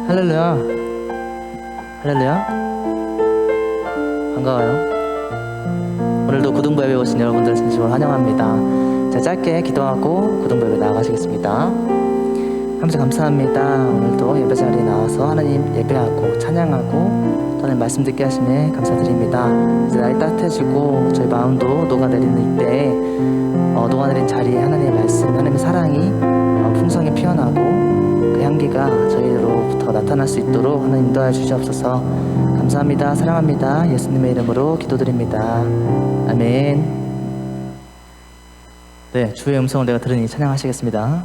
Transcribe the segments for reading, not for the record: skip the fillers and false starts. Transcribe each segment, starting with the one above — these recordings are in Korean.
할렐루야. 할렐루야. 반가워요. 오늘도 구동부 예배 오신 여러분들 진심으로 환영합니다. 자, 짧게 기도하고 구동부 예배 나아가시겠습니다. 하나님 감사합니다. 오늘도 예배 자리에 나와서 하나님 예배하고 찬양하고 또 하나님 말씀 듣게 하시네 감사드립니다. 이제 날이 따뜻해지고 저희 마음도 녹아내리는 이때 녹아내린 자리에 하나님의 말씀, 하나님의 사랑이 풍성히 피어나고 그 향기가 저희로부터 나타날 수 있도록 하나님 인도하여 주시옵소서. 감사합니다. 사랑합니다. 예수님의 이름으로 기도드립니다. 아멘. 네, 주의 음성을 내가 들으니 찬양하시겠습니다.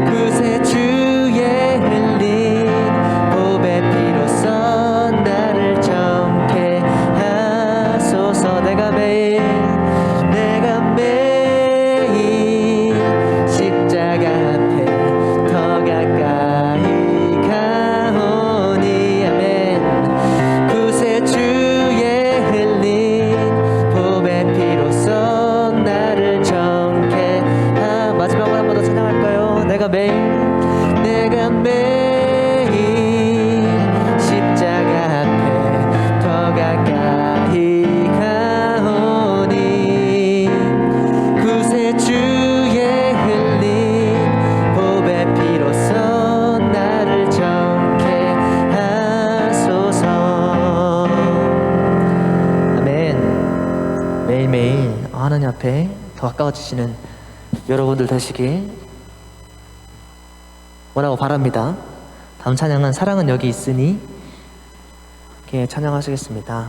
그 내가 매일 십자가 앞에 더 가까이 가오니 구세주의 흘린 보배 피로써 나를 정케 하소서. 아멘. 매일매일 하나님 앞에 더 가까워지시는 여러분들 되시길 원하고 바랍니다. 다음 찬양은 사랑은 여기 있으니 이렇게 찬양하시겠습니다.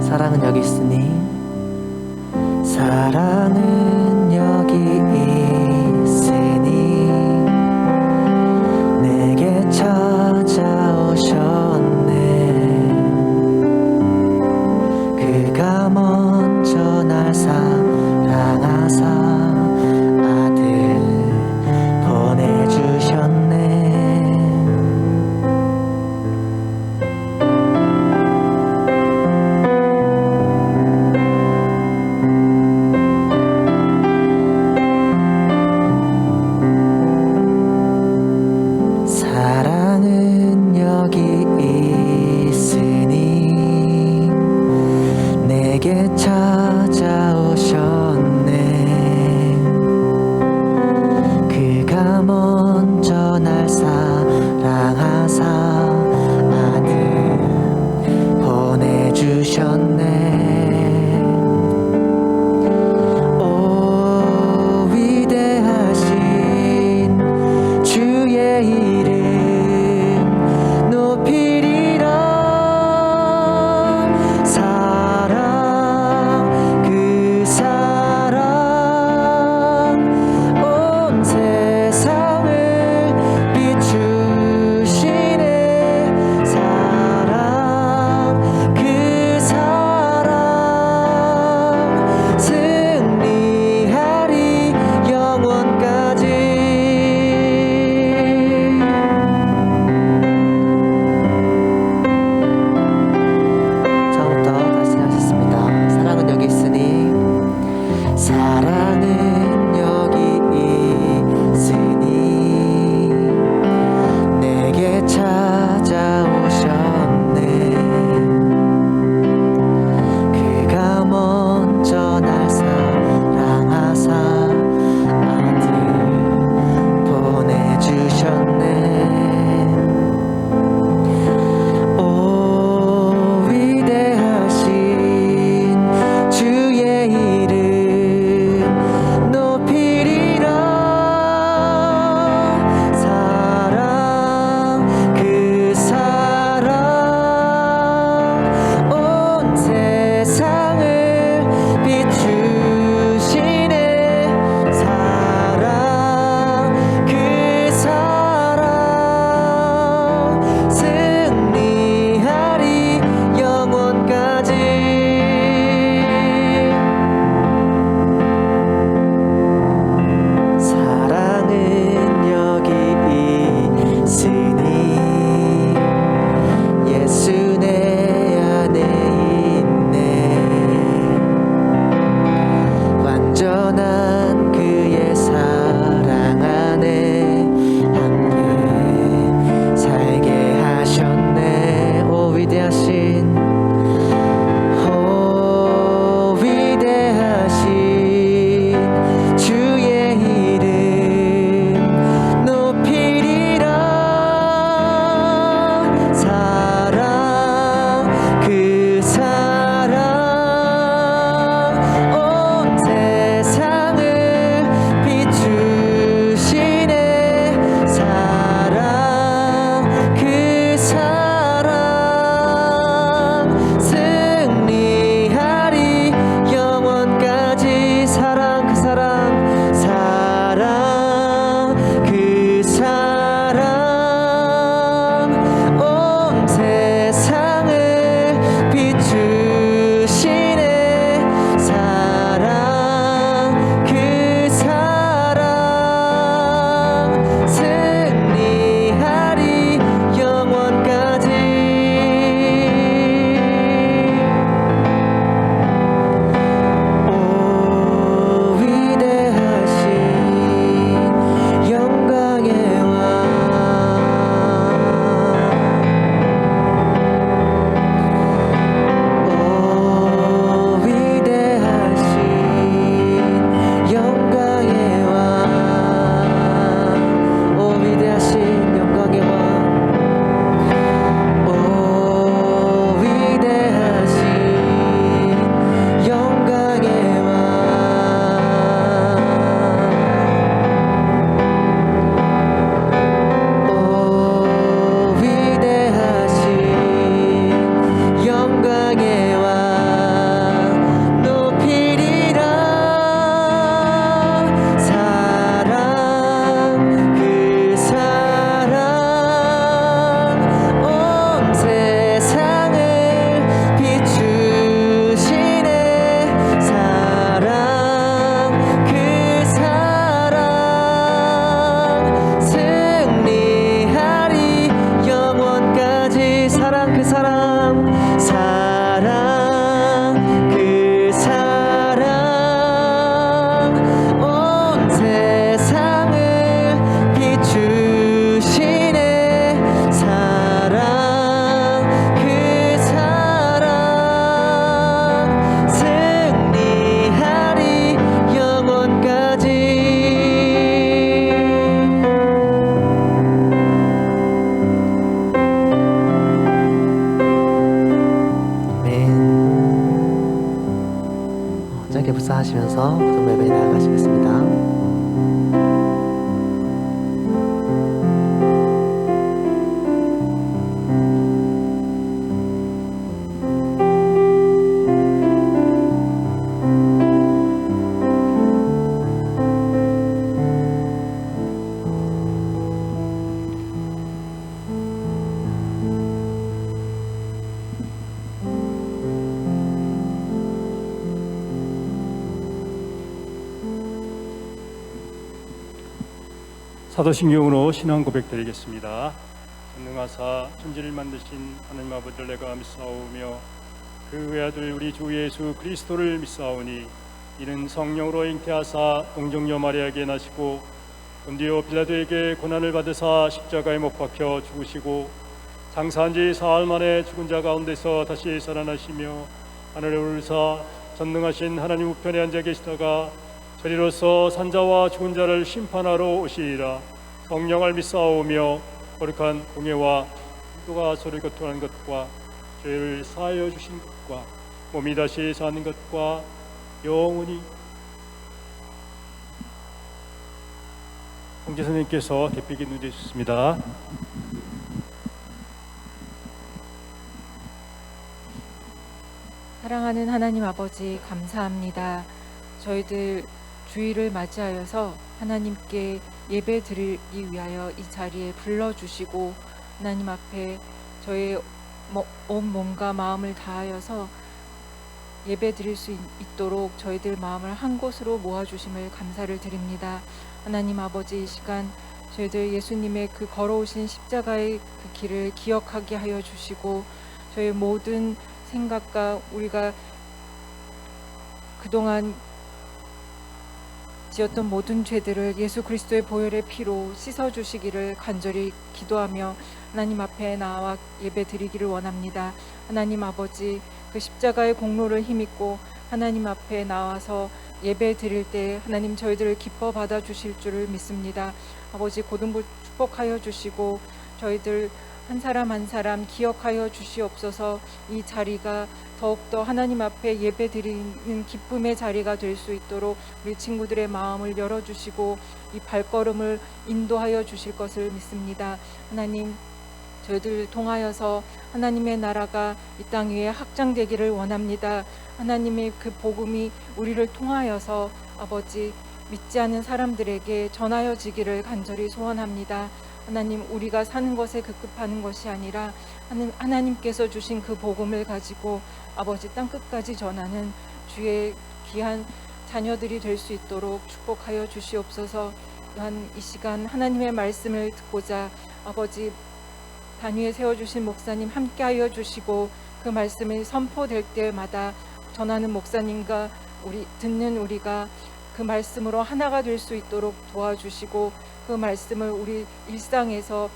사랑은 여기 있으니 사랑은 여기 있으니 내게 찾아오셨네. 그가 먼저 날 사랑하셨네. 나와서 고등부 예배에 나아가시겠습니다. 사도신경으로 신앙 고백드리겠습니다. 전능하사 천지를 만드신 하나님 아버지를 내가 믿사오며 그 외아들 우리 주 예수 그리스도를 믿사오니 이는 성령으로 잉태하사 동정녀 마리아에게 나시고 본디오 빌라도에게 고난을 받으사 십자가에 못 박혀 죽으시고 장사한 지 사흘 만에 죽은 자 가운데서 다시 살아나시며 하늘에 오르사 전능하신 하나님 우편에 앉아 계시다가 저리로서 산자와 죽은 자를 심판하러 오시리라. 성령을 믿사오며 거룩한 공예와 기도가 서로 교통하는 것과 죄를 사하여 주신 것과 몸이 다시 사는 것과 영원히. 홍제선생님께서 대표기 누려 주셨습니다. 사랑하는 하나님 아버지, 감사합니다. 저희들 주일을 맞이하여서 하나님께 예배 드리기 위하여 이 자리에 불러주시고 하나님 앞에 저의 온 몸과 마음을 다하여서 예배 드릴 수 있도록 저희들 마음을 한 곳으로 모아주심을 감사를 드립니다. 하나님 아버지, 이 시간 저희들 예수님의 그 걸어오신 십자가의 그 길을 기억하게 하여 주시고 저희 모든 생각과 우리가 그동안 지었던 모든 죄들을 예수 그리스도의 보혈의 피로 씻어주시기를 간절히 기도하며 하나님 앞에 나와 예배 드리기를 원합니다. 하나님 아버지, 그 십자가의 공로를 힘입고 하나님 앞에 나와서 예배 드릴 때 하나님 저희들을 기뻐 받아주실 줄을 믿습니다. 아버지, 고등부 축복하여 주시고 저희들 한 사람 한 사람 기억하여 주시옵소서. 이 자리가 더욱더 하나님 앞에 예배 드리는 기쁨의 자리가 될 수 있도록 우리 친구들의 마음을 열어주시고 이 발걸음을 인도하여 주실 것을 믿습니다. 하나님, 저희들 통하여서 하나님의 나라가 이 땅 위에 확장되기를 원합니다. 하나님의 그 복음이 우리를 통하여서 아버지 믿지 않는 사람들에게 전하여지기를 간절히 소원합니다. 하나님, 우리가 사는 것에 급급하는 것이 아니라 하나님께서 주신 그 복음을 가지고 아버지 땅끝까지 전하는 주의 귀한 자녀들이 될 수 있도록 축복하여 주시옵소서. 또한 이 시간 하나님의 말씀을 듣고자 아버지 단위에 세워주신 목사님 함께하여 주시고 그 말씀이 선포될 때마다 전하는 목사님과 듣는 우리가 그 말씀으로 하나가 될 수 있도록 도와주시고 그 말씀을 우리 일상에서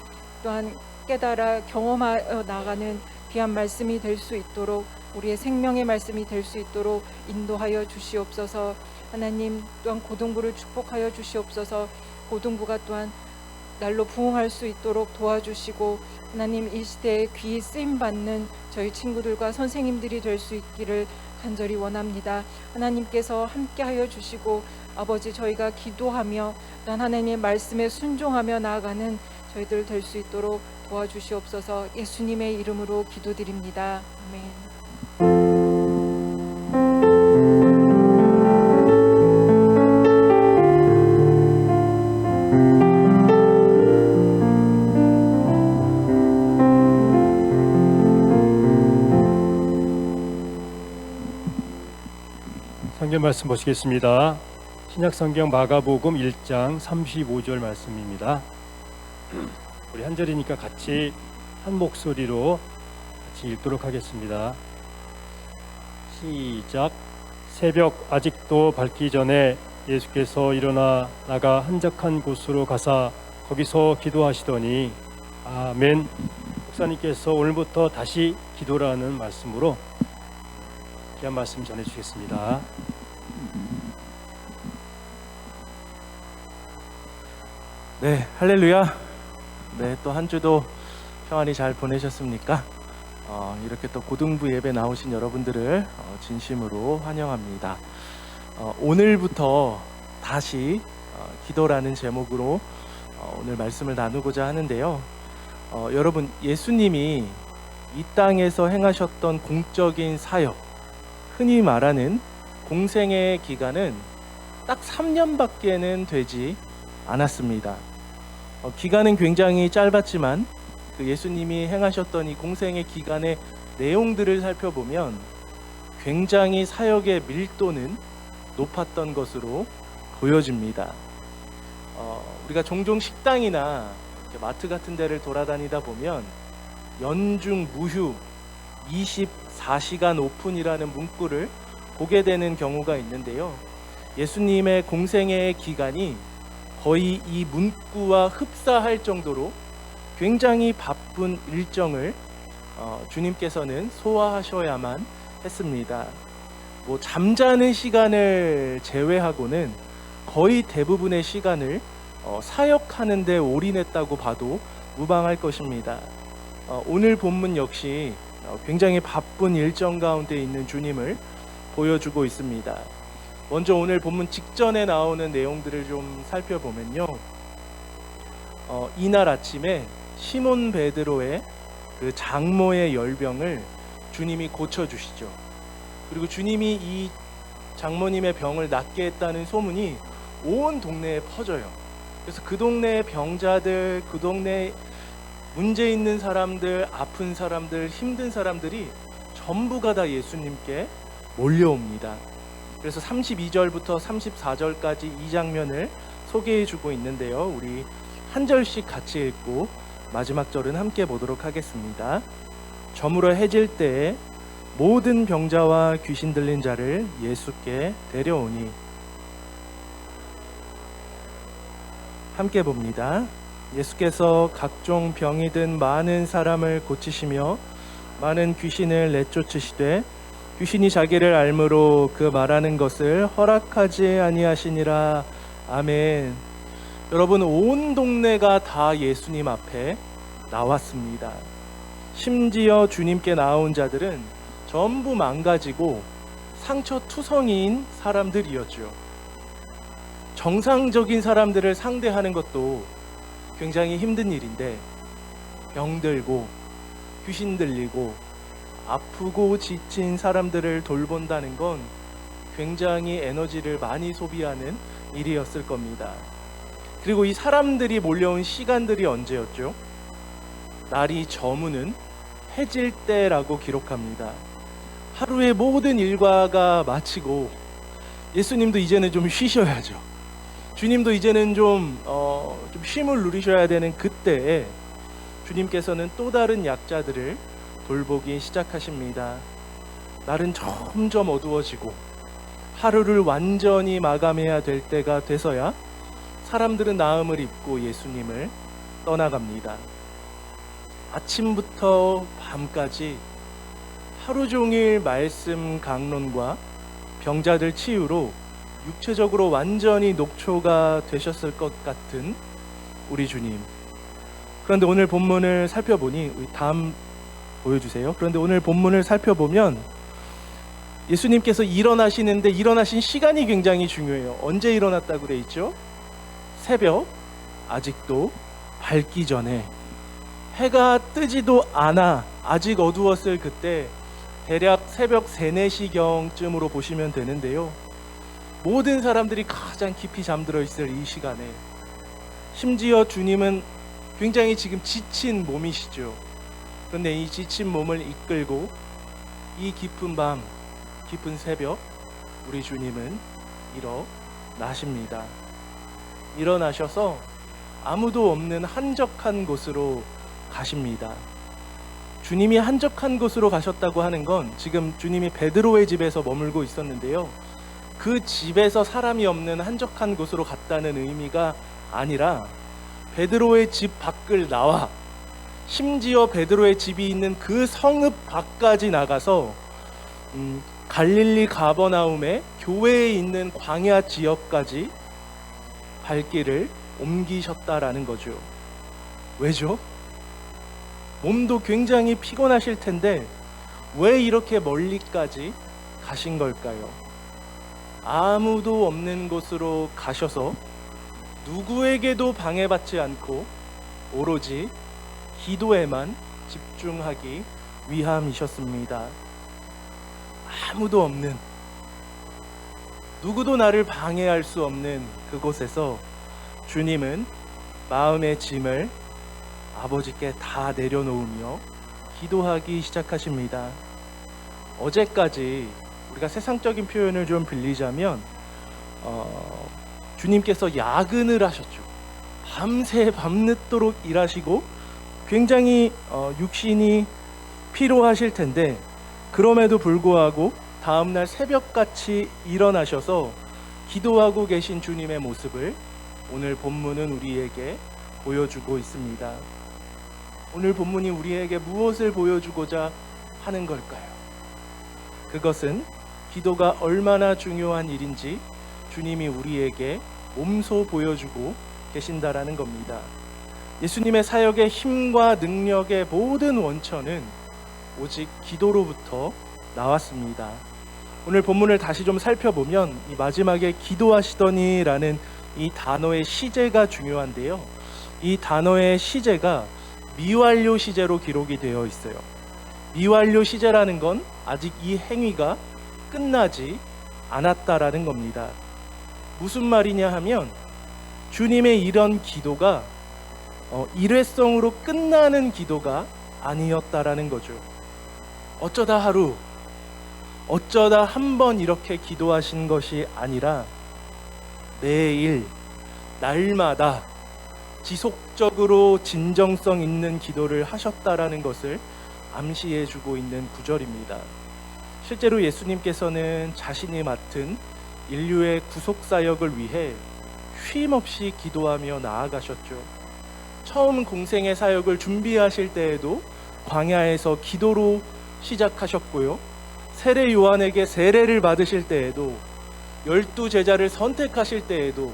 또한 깨달아 경험하여 나가는 귀한 말씀이 될 수 있도록 우리의 생명의 말씀이 될 수 있도록 인도하여 주시옵소서. 하나님, 또한 고등부를 축복하여 주시옵소서. 고등부가 또한 날로 부흥할 수 있도록 도와주시고 하나님, 이 시대에 귀히 쓰임받는 저희 친구들과 선생님들이 될 수 있기를 간절히 원합니다. 하나님께서 함께하여 주시고 아버지, 저희가 기도하며 난 하나님의 말씀에 순종하며 나아가는 저희들 될 수 있도록 도와주시옵소서. 예수님의 이름으로 기도드립니다. 아멘. 성경 말씀 보시겠습니다. 신약성경 마가복음 1장 35절 말씀입니다. 우리 한 절이니까 같이 한 목소리로 같이 읽도록 하겠습니다. 시작. 새벽 아직도 밝기 전에 예수께서 일어나 나가 한적한 곳으로 가사 거기서 기도하시더니 아멘. 목사님께서 오늘부터 다시 기도라는 말씀으로 귀한 말씀 전해주시겠습니다. 네, 할렐루야. 네, 또 한 주도 평안히 잘 보내셨습니까? 이렇게 또 고등부 예배 나오신 여러분들을 진심으로 환영합니다. 오늘부터 다시 기도라는 제목으로 오늘 말씀을 나누고자 하는데요. 여러분, 예수님이 이 땅에서 행하셨던 공적인 사역, 흔히 말하는 공생의 기간은 딱 3년밖에는 되지 않았습니다. 기간은 굉장히 짧았지만 그 예수님이 행하셨던 이 공생의 기간의 내용들을 살펴보면 굉장히 사역의 밀도는 높았던 것으로 보여집니다. 우리가 종종 식당이나 마트 같은 데를 돌아다니다 보면 연중 무휴 24시간 오픈이라는 문구를 보게 되는 경우가 있는데요. 예수님의 공생의 기간이 거의 이 문구와 흡사할 정도로 굉장히 바쁜 일정을 주님께서는 소화하셔야만 했습니다. 잠자는 시간을 제외하고는 거의 대부분의 시간을 사역하는 데 올인했다고 봐도 무방할 것입니다. 오늘 본문 역시 굉장히 바쁜 일정 가운데 있는 주님을 보여주고 있습니다. 먼저 오늘 본문 직전에 나오는 내용들을 좀 살펴보면요. 이날 아침에 시몬 베드로의 그 장모의 열병을 주님이 고쳐주시죠. 그리고 주님이 이 장모님의 병을 낫게 했다는 소문이 온 동네에 퍼져요. 그래서 그 동네의 병자들, 그 동네에 문제 있는 사람들, 아픈 사람들, 힘든 사람들이 전부가 다 예수님께 몰려옵니다. 그래서 32절부터 34절까지 이 장면을 소개해 주고 있는데요. 우리 한 절씩 같이 읽고 마지막 절은 함께 보도록 하겠습니다. 저물어 해질 때에 모든 병자와 귀신 들린 자를 예수께 데려오니, 함께 봅니다. 예수께서 각종 병이 든 많은 사람을 고치시며 많은 귀신을 내쫓으시되 귀신이 자기를 알므로 그 말하는 것을 허락하지 아니하시니라. 아멘. 여러분, 온 동네가 다 예수님 앞에 나왔습니다. 심지어 주님께 나온 자들은 전부 망가지고 상처투성이인 사람들이었죠. 정상적인 사람들을 상대하는 것도 굉장히 힘든 일인데 병들고 귀신 들리고 아프고 지친 사람들을 돌본다는 건 굉장히 에너지를 많이 소비하는 일이었을 겁니다. 그리고 이 사람들이 몰려온 시간들이 언제였죠? 날이 저무는 해질 때라고 기록합니다. 하루의 모든 일과가 마치고 예수님도 이제는 좀 쉬셔야죠. 주님도 이제는 좀 쉼을 누리셔야 되는 그때에 주님께서는 또 다른 약자들을 돌보기 시작하십니다. 날은 점점 어두워지고 하루를 완전히 마감해야 될 때가 돼서야 사람들은 나음을 입고 예수님을 떠나갑니다. 아침부터 밤까지 하루 종일 말씀 강론과 병자들 치유로 육체적으로 완전히 녹초가 되셨을 것 같은 우리 주님. 그런데 오늘 본문을 살펴보니, 다음 보여주세요. 그런데 오늘 본문을 살펴보면 예수님께서 일어나시는데 일어나신 시간이 굉장히 중요해요. 언제 일어났다고 돼 있죠? 새벽, 아직도 밝기 전에, 해가 뜨지도 않아 아직 어두웠을 그때, 대략 새벽 3, 4시경쯤으로 보시면 되는데요. 모든 사람들이 가장 깊이 잠들어 있을 이 시간에 심지어 주님은 굉장히 지금 지친 몸이시죠. 그런데 이 지친 몸을 이끌고 이 깊은 밤, 깊은 새벽, 우리 주님은 일어나십니다. 일어나셔서 아무도 없는 한적한 곳으로 가십니다. 주님이 한적한 곳으로 가셨다고 하는 건 지금 주님이 베드로의 집에서 머물고 있었는데요. 그 집에서 사람이 없는 한적한 곳으로 갔다는 의미가 아니라 베드로의 집 밖을 나와 심지어 베드로의 집이 있는 그 성읍 밖까지 나가서 갈릴리 가버나움의 교회에 있는 광야 지역까지 발길을 옮기셨다라는 거죠. 왜죠? 몸도 굉장히 피곤하실 텐데 왜 이렇게 멀리까지 가신 걸까요? 아무도 없는 곳으로 가셔서 누구에게도 방해받지 않고 오로지 기도에만 집중하기 위함이셨습니다. 아무도 없는, 누구도 나를 방해할 수 없는 그곳에서 주님은 마음의 짐을 아버지께 다 내려놓으며 기도하기 시작하십니다. 어제까지 우리가 세상적인 표현을 좀 빌리자면 주님께서 야근을 하셨죠. 밤새 밤늦도록 일하시고 굉장히 육신이 피로하실 텐데, 그럼에도 불구하고 다음날 새벽같이 일어나셔서 기도하고 계신 주님의 모습을 오늘 본문은 우리에게 보여주고 있습니다. 오늘 본문이 우리에게 무엇을 보여주고자 하는 걸까요? 그것은 기도가 얼마나 중요한 일인지 주님이 우리에게 몸소 보여주고 계신다라는 겁니다. 예수님의 사역의 힘과 능력의 모든 원천은 오직 기도로부터 나왔습니다. 오늘 본문을 다시 좀 살펴보면 이 마지막에 기도하시더니라는 이 단어의 시제가 중요한데요. 이 단어의 시제가 미완료 시제로 기록이 되어 있어요. 미완료 시제라는 건 아직 이 행위가 끝나지 않았다라는 겁니다. 무슨 말이냐 하면 주님의 이런 기도가 일회성으로 끝나는 기도가 아니었다라는 거죠. 어쩌다 하루, 어쩌다 한 번 이렇게 기도하신 것이 아니라 매일, 날마다 지속적으로 진정성 있는 기도를 하셨다라는 것을 암시해주고 있는 구절입니다. 실제로 예수님께서는 자신이 맡은 인류의 구속사역을 위해 쉼없이 기도하며 나아가셨죠. 처음 공생의 사역을 준비하실 때에도 광야에서 기도로 시작하셨고요. 세례 요한에게 세례를 받으실 때에도, 12제자를 선택하실 때에도,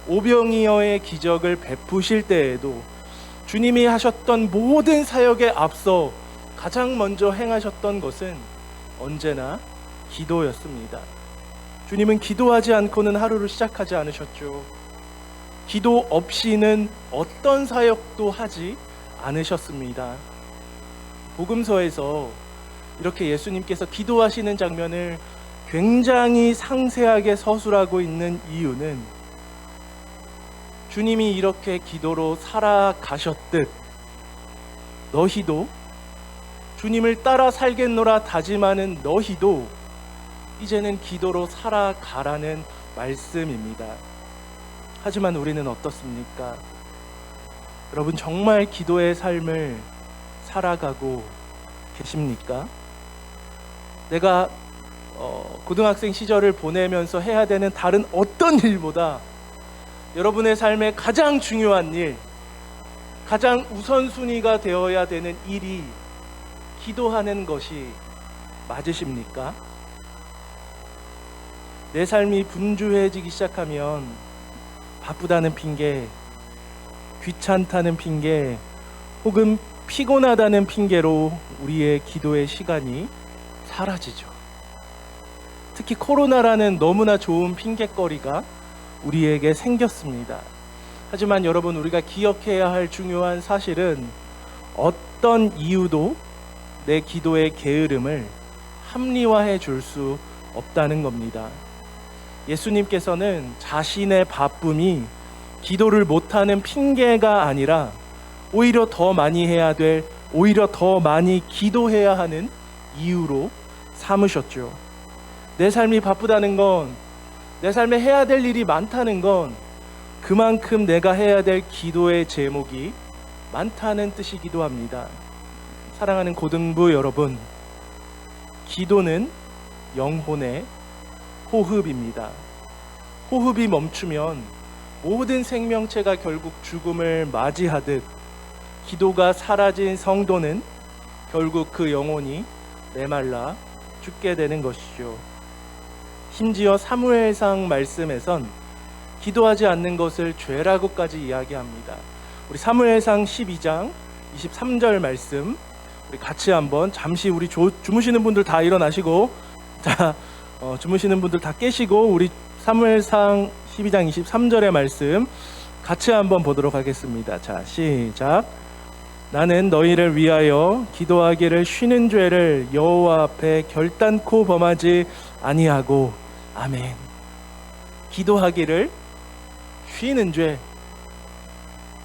오병이어의 기적을 베푸실 때에도, 주님이 하셨던 모든 사역에 앞서 가장 먼저 행하셨던 것은 언제나 기도였습니다. 주님은 기도하지 않고는 하루를 시작하지 않으셨죠. 기도 없이는 어떤 사역도 하지 않으셨습니다. 복음서에서 이렇게 예수님께서 기도하시는 장면을 굉장히 상세하게 서술하고 있는 이유는 주님이 이렇게 기도로 살아가셨듯 너희도, 주님을 따라 살겠노라 다짐하는 너희도 이제는 기도로 살아가라는 말씀입니다. 하지만 우리는 어떻습니까? 여러분, 정말 기도의 삶을 살아가고 계십니까? 내가 고등학생 시절을 보내면서 해야 되는 다른 어떤 일보다 여러분의 삶에 가장 중요한 일, 가장 우선순위가 되어야 되는 일이 기도하는 것이 맞으십니까? 내 삶이 분주해지기 시작하면 바쁘다는 핑계, 귀찮다는 핑계, 혹은 피곤하다는 핑계로 우리의 기도의 시간이 사라지죠. 특히 코로나라는 너무나 좋은 핑계거리가 우리에게 생겼습니다. 하지만 여러분, 우리가 기억해야 할 중요한 사실은 어떤 이유도 내 기도의 게으름을 합리화해 줄 수 없다는 겁니다. 예수님께서는 자신의 바쁨이 기도를 못하는 핑계가 아니라 오히려 더 많이 해야 될, 오히려 더 많이 기도해야 하는 이유로 삼으셨죠. 내 삶이 바쁘다는 건, 내 삶에 해야 될 일이 많다는 건 그만큼 내가 해야 될 기도의 제목이 많다는 뜻이기도 합니다. 사랑하는 고등부 여러분, 기도는 영혼의 호흡입니다. 호흡이 멈추면 모든 생명체가 결국 죽음을 맞이하듯, 기도가 사라진 성도는 결국 그 영혼이 메말라 죽게 되는 것이죠. 심지어 사무엘상 말씀에선 기도하지 않는 것을 죄라고까지 이야기합니다. 우리 사무엘상 12장 23절 말씀 우리 같이 한번, 잠시 우리 주무시는 분들 다 일어나시고, 자, 주무시는 분들 다 깨시고 우리 사무엘상 12장 23절의 말씀 같이 한번 보도록 하겠습니다. 자, 시작. 나는 너희를 위하여 기도하기를 쉬는 죄를 여호와 앞에 결단코 범하지 아니하고. 아멘. 기도하기를 쉬는 죄,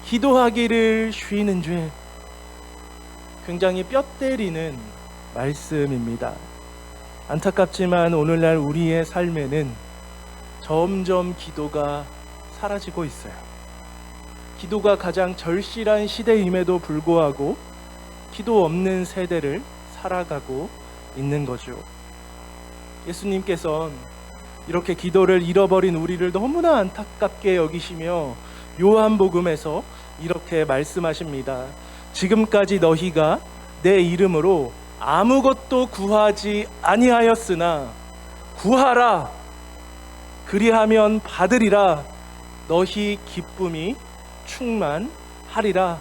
기도하기를 쉬는 죄, 굉장히 뼈 때리는 말씀입니다. 안타깝지만 오늘날 우리의 삶에는 점점 기도가 사라지고 있어요. 기도가 가장 절실한 시대임에도 불구하고 기도 없는 세대를 살아가고 있는 거죠. 예수님께서는 이렇게 기도를 잃어버린 우리를 너무나 안타깝게 여기시며 요한복음에서 이렇게 말씀하십니다. 지금까지 너희가 내 이름으로 아무것도 구하지 아니하였으나 구하라, 그리하면 받으리라, 너희 기쁨이 충만하리라.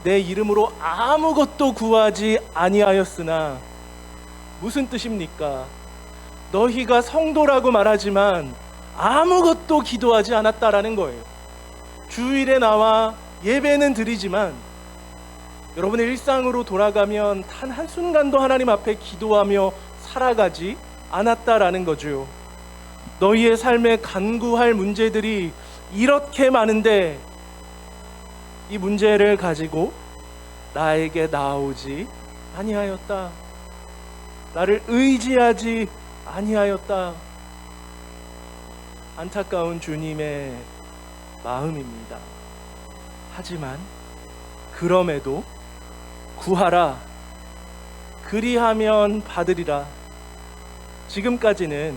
내 이름으로 아무것도 구하지 아니하였으나 무슨 뜻입니까? 너희가 성도라고 말하지만 아무것도 기도하지 않았다라는 거예요. 주일에 나와 예배는 드리지만 여러분의 일상으로 돌아가면 단 한순간도 하나님 앞에 기도하며 살아가지 않았다라는 거죠. 너희의 삶에 간구할 문제들이 이렇게 많은데 이 문제를 가지고 나에게 나아오지 아니하였다. 나를 의지하지 아니하였다. 안타까운 주님의 마음입니다. 하지만 그럼에도 구하라, 그리하면 받으리라. 지금까지는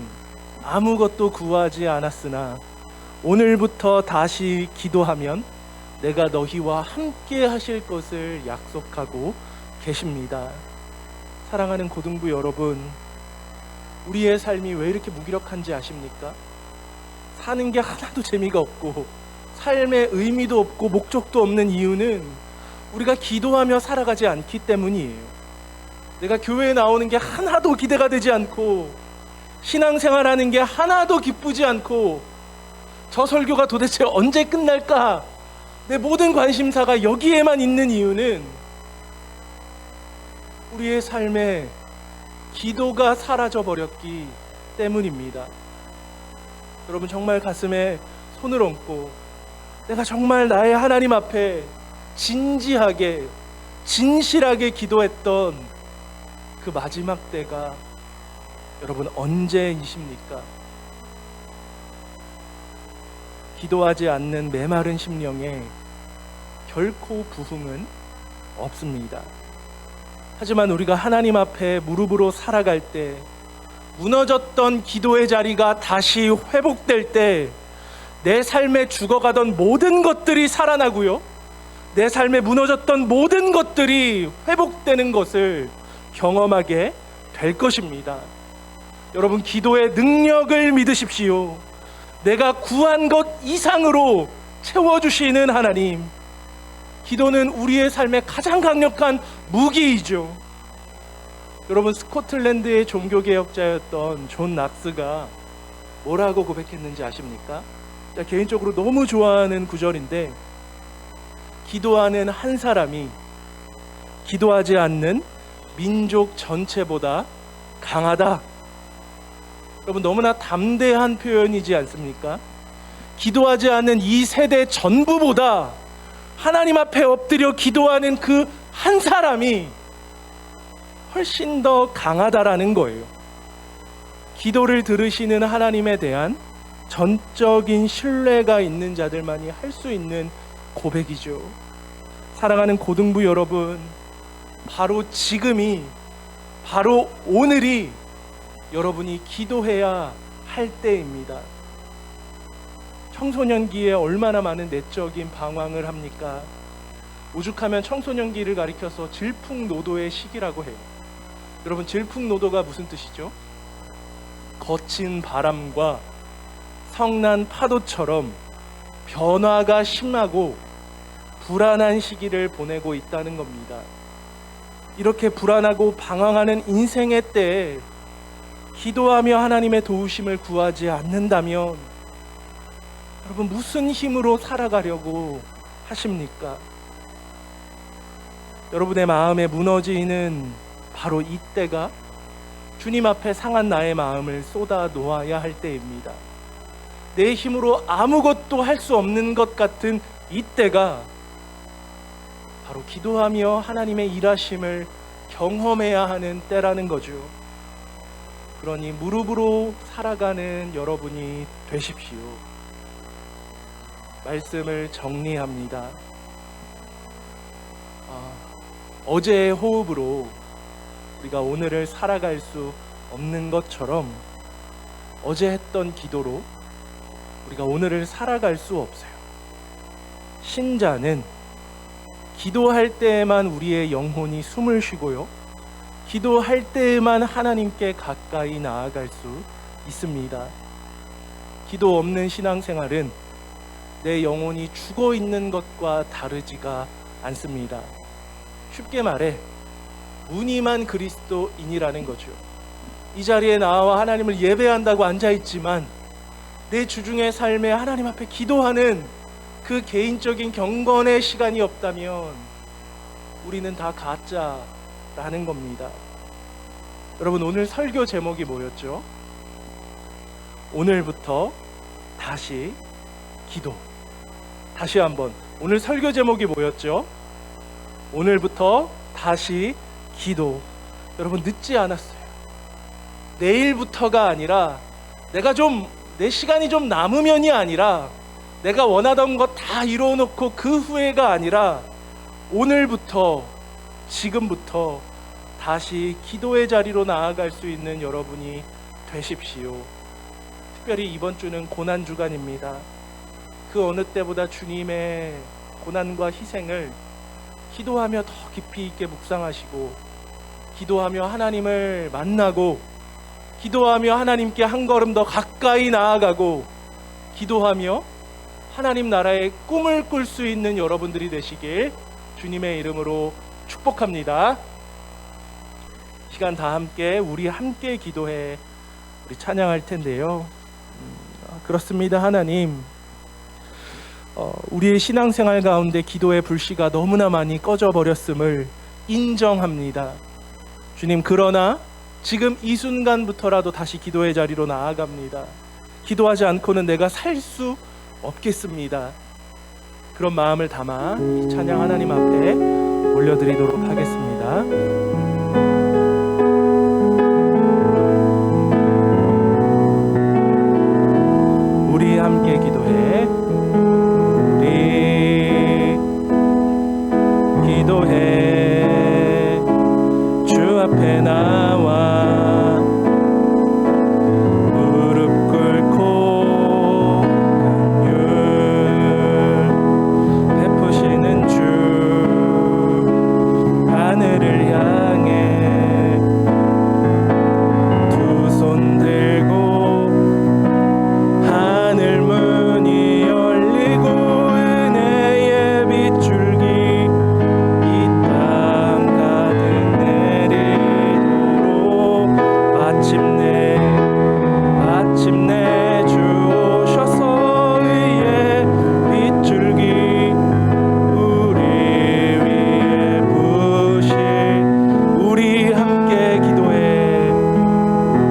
아무것도 구하지 않았으나 오늘부터 다시 기도하면 내가 너희와 함께 하실 것을 약속하고 계십니다. 사랑하는 고등부 여러분, 우리의 삶이 왜 이렇게 무기력한지 아십니까? 사는 게 하나도 재미가 없고 삶의 의미도 없고 목적도 없는 이유는 우리가 기도하며 살아가지 않기 때문이에요. 내가 교회에 나오는 게 하나도 기대가 되지 않고 신앙생활하는 게 하나도 기쁘지 않고 저 설교가 도대체 언제 끝날까? 내 모든 관심사가 여기에만 있는 이유는 우리의 삶에 기도가 사라져 버렸기 때문입니다. 여러분, 정말 가슴에 손을 얹고 내가 정말 나의 하나님 앞에 진지하게 진실하게 기도했던 그 마지막 때가 여러분 언제이십니까? 기도하지 않는 메마른 심령에 결코 부흥은 없습니다. 하지만 우리가 하나님 앞에 무릎으로 살아갈 때, 무너졌던 기도의 자리가 다시 회복될 때 내 삶에 죽어가던 모든 것들이 살아나고요, 내 삶에 무너졌던 모든 것들이 회복되는 것을 경험하게 될 것입니다. 여러분, 기도의 능력을 믿으십시오. 내가 구한 것 이상으로 채워주시는 하나님. 기도는 우리의 삶의 가장 강력한 무기이죠. 여러분, 스코틀랜드의 종교개혁자였던 존 낙스가 뭐라고 고백했는지 아십니까? 개인적으로 너무 좋아하는 구절인데, 기도하는 한 사람이 기도하지 않는 민족 전체보다 강하다. 여러분, 너무나 담대한 표현이지 않습니까? 기도하지 않는 이 세대 전부보다 하나님 앞에 엎드려 기도하는 그 한 사람이 훨씬 더 강하다라는 거예요. 기도를 들으시는 하나님에 대한 전적인 신뢰가 있는 자들만이 할 수 있는 고백이죠. 사랑하는 고등부 여러분, 바로 지금이, 바로 오늘이 여러분이 기도해야 할 때입니다. 청소년기에 얼마나 많은 내적인 방황을 합니까? 오죽하면 청소년기를 가리켜서 질풍노도의 시기라고 해요. 여러분, 질풍노도가 무슨 뜻이죠? 거친 바람과 성난 파도처럼 변화가 심하고 불안한 시기를 보내고 있다는 겁니다. 이렇게 불안하고 방황하는 인생의 때에 기도하며 하나님의 도우심을 구하지 않는다면 여러분 무슨 힘으로 살아가려고 하십니까? 여러분의 마음에 무너지는 바로 이때가 주님 앞에 상한 나의 마음을 쏟아 놓아야 할 때입니다. 내 힘으로 아무것도 할 수 없는 것 같은 이때가 바로 기도하며 하나님의 일하심을 경험해야 하는 때라는 거죠. 그러니 무릎으로 살아가는 여러분이 되십시오. 말씀을 정리합니다. 어제의 호흡으로 우리가 오늘을 살아갈 수 없는 것처럼 어제 했던 기도로 우리가 오늘을 살아갈 수 없어요. 신자는 기도할 때에만 우리의 영혼이 숨을 쉬고요, 기도할 때에만 하나님께 가까이 나아갈 수 있습니다. 기도 없는 신앙생활은 내 영혼이 죽어 있는 것과 다르지가 않습니다. 쉽게 말해 무늬만 그리스도인이라는 거죠. 이 자리에 나와 하나님을 예배한다고 앉아있지만 내 주중의 삶에 하나님 앞에 기도하는 그 개인적인 경건의 시간이 없다면 우리는 다 가짜라는 겁니다. 여러분, 오늘 설교 제목이 뭐였죠? 오늘부터 다시 기도. 다시 한번, 오늘 설교 제목이 뭐였죠? 오늘부터 다시 기도. 여러분, 늦지 않았어요. 내일부터가 아니라 내 시간이 좀 남으면이 아니라 내가 원하던 것 다 이루어놓고 그 후회가 아니라 오늘부터, 지금부터 다시 기도의 자리로 나아갈 수 있는 여러분이 되십시오. 특별히 이번 주는 고난주간입니다. 그 어느 때보다 주님의 고난과 희생을 기도하며 더 깊이 있게 묵상하시고, 기도하며 하나님을 만나고, 기도하며 하나님께 한 걸음 더 가까이 나아가고, 기도하며 하나님 나라의 꿈을 꿀 수 있는 여러분들이 되시길 주님의 이름으로 축복합니다. 시간 다 함께 우리 함께 기도해 우리 찬양할 텐데요. 그렇습니다. 하나님, 우리의 신앙생활 가운데 기도의 불씨가 너무나 많이 꺼져 버렸음을 인정합니다. 주님, 그러나 지금 이 순간부터라도 다시 기도의 자리로 나아갑니다. 기도하지 않고는 내가 살 수 없겠습니다. 그런 마음을 담아 이 찬양 하나님 앞에 올려드리도록 하겠습니다. 우리 함께 기도해. 우리 기도해. 주 앞에 나와 무릎 꿇고 긍휼 베푸시는 주 하늘을 향해 두 손 들고 하늘 문이 열리고 은혜의 빗줄기 이 땅 가득 내리도록 마침내 주 오셔서 의의 빗줄기 우리 위에 부으실. 우리 함께 기도해.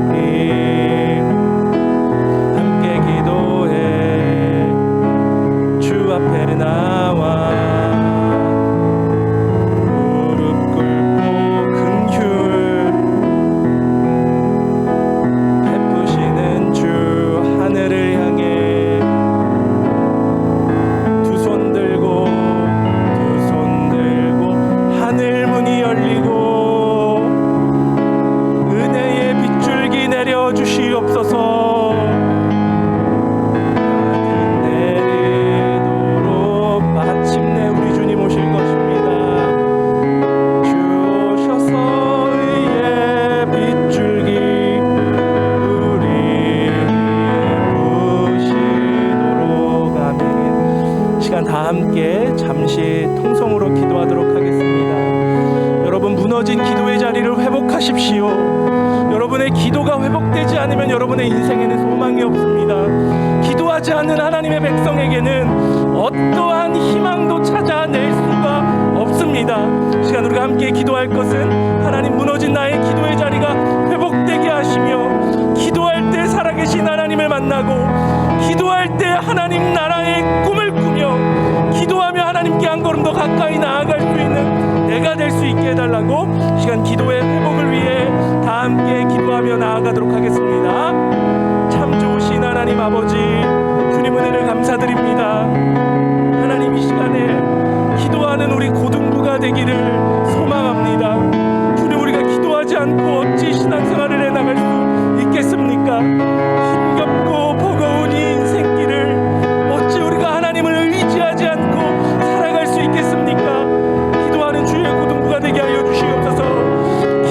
우리 함께 기도해. 주 앞에 나와 무릎 꿇고 긍휼 베푸시는 주 하늘을 향해 두 손 들고 하늘 문이 열리고 은혜의 빗줄기 내려주시옵소서. 내리도록 마침내 우리 주님 오실 것입니다. 주 오셔서 의의 빗줄기 우리 부으시도록. 아멘. 시간 다 함께 잠시 통성으로 기도하도록 하겠습니다. 여러분, 무너진 기도의 자리를 회복하십시오. 여러분의 기도가 회복되지 않으면 여러분의 인생에는 소망이 없습니다. 기도하지 않는 하나님의 백성에게는 어떠한 희망도 찾아낼 수가 없습니다. 이 시간 우리가 함께 기도할 것은 하나님, 무너진 나의 기도의 자리가 회복되게 하시며, 기도할 때 살아계신 하나님을 만나고, 기도할 때 하나님 나라의 꿈을 꾸며, 기도하며 하나님께 한 걸음 더 가까이 나아갈 수 있는 내가 될 수 있게 해달라고 이 시간 기도의 회복을 위해 다 함께 기도하며 나아가도록 하겠습니다. 참 좋으신 하나님 아버지, 주님 은혜를 감사드립니다. 하나님, 이 시간에 기도하는 우리 고등부가 되기를 소망합니다. 주님, 우리가 기도하지 않고 어찌 신앙생활을 해나갈 수 있겠습니까? 힘겹고 버거운 이 인생길을 어찌 우리가 하나님을 의지하지 않고 살아갈 수 있겠습니까? 기도하는 주의 고등부가 되게 하여 주시옵소서.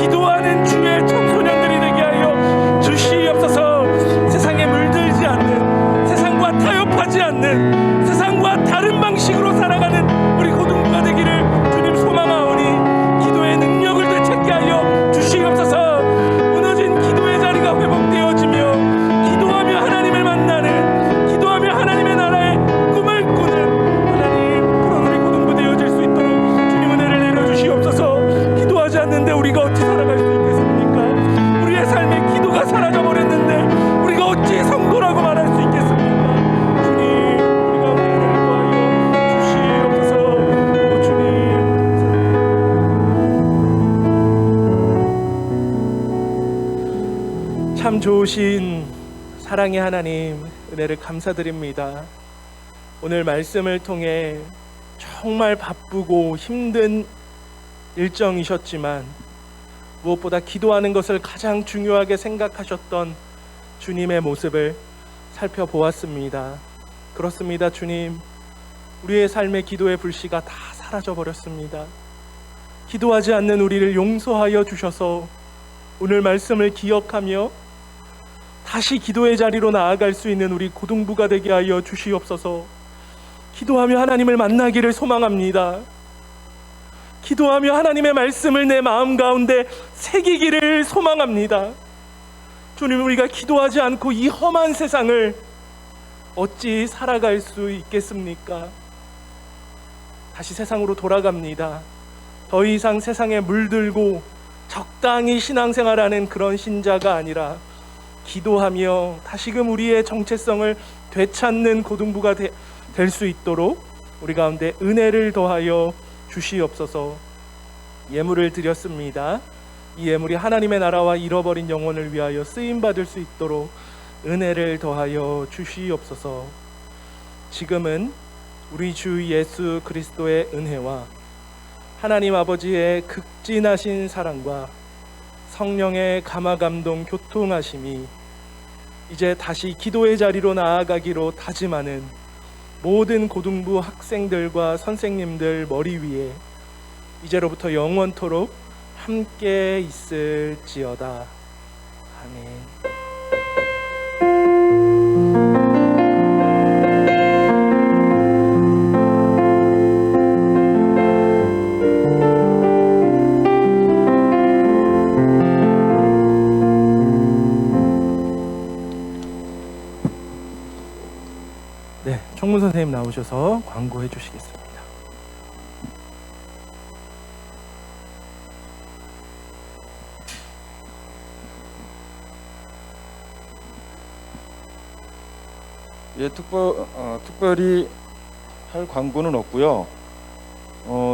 기도하는 주의 청소년들이 되게 하여 주시옵소서. 세상에 물들지 않는, 세상과 타협하지 않는, 세상과 다른 방식으로 살아가는 우리 고등부가 되기를 주님 소망하오니 기도의 능력을 되찾게 하여 주시옵소서. 무너진 기도의 자리가 회복되어지며, 기도하며 하나님을 만나는, 기도하며 하나님의 나라의 꿈을 꾸는 하나님, 그런 우리 고등부 되어질 수 있도록 주님 은혜를 내려주시옵소서. 기도하지 않는데 우리가 어찌 살아갈 수 있겠습니까? 우리의 삶에 기도가 사라져버렸는데 우리가 어찌 성도라고 말할 수 있겠습니까? 주님, 우리가 은혜를 더하여 주시옵소서. 오 주님, 참 좋으신 사랑의 하나님, 은혜를 감사드립니다. 오늘 말씀을 통해 정말 바쁘고 힘든 일정이셨지만 무엇보다 기도하는 것을 가장 중요하게 생각하셨던 주님의 모습을 살펴보았습니다. 그렇습니다, 주님. 우리의 삶의 기도의 불씨가 다 사라져 버렸습니다. 기도하지 않는 우리를 용서하여 주셔서 오늘 말씀을 기억하며 다시 기도의 자리로 나아갈 수 있는 우리 고등부가 되게 하여 주시옵소서. 기도하며 하나님을 만나기를 소망합니다. 기도하며 하나님의 말씀을 내 마음 가운데 새기기를 소망합니다. 주님, 우리가 기도하지 않고 이 험한 세상을 어찌 살아갈 수 있겠습니까? 다시 세상으로 돌아갑니다. 더 이상 세상에 물들고 적당히 신앙생활하는 그런 신자가 아니라 기도하며 다시금 우리의 정체성을 되찾는 고등부가 될 수 있도록 우리 가운데 은혜를 더하여 주시옵소서. 예물을 드렸습니다. 이 예물이 하나님의 나라와 잃어버린 영혼을 위하여 쓰임받을 수 있도록 은혜를 더하여 주시옵소서. 지금은 우리 주 예수 그리스도의 은혜와 하나님 아버지의 극진하신 사랑과 성령의 감화감동 교통하심이 이제 다시 기도의 자리로 나아가기로 다짐하는 모든 고등부 학생들과 선생님들 머리 위에 이제로부터 영원토록 함께 있을지어다. 아멘. 네, 총무 선생님 나오셔서 광고해 주시겠습니다. 예, 특별히 할 광고는 없고요.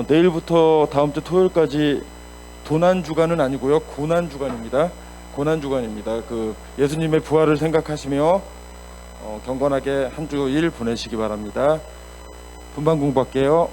내일부터 다음 주 토요일까지 도난 주간은 아니고요, 고난 주간입니다. 고난 주간입니다. 그 예수님의 부활을 생각하시며 경건하게 한 주 일 보내시기 바랍니다. 분반 공부할게요.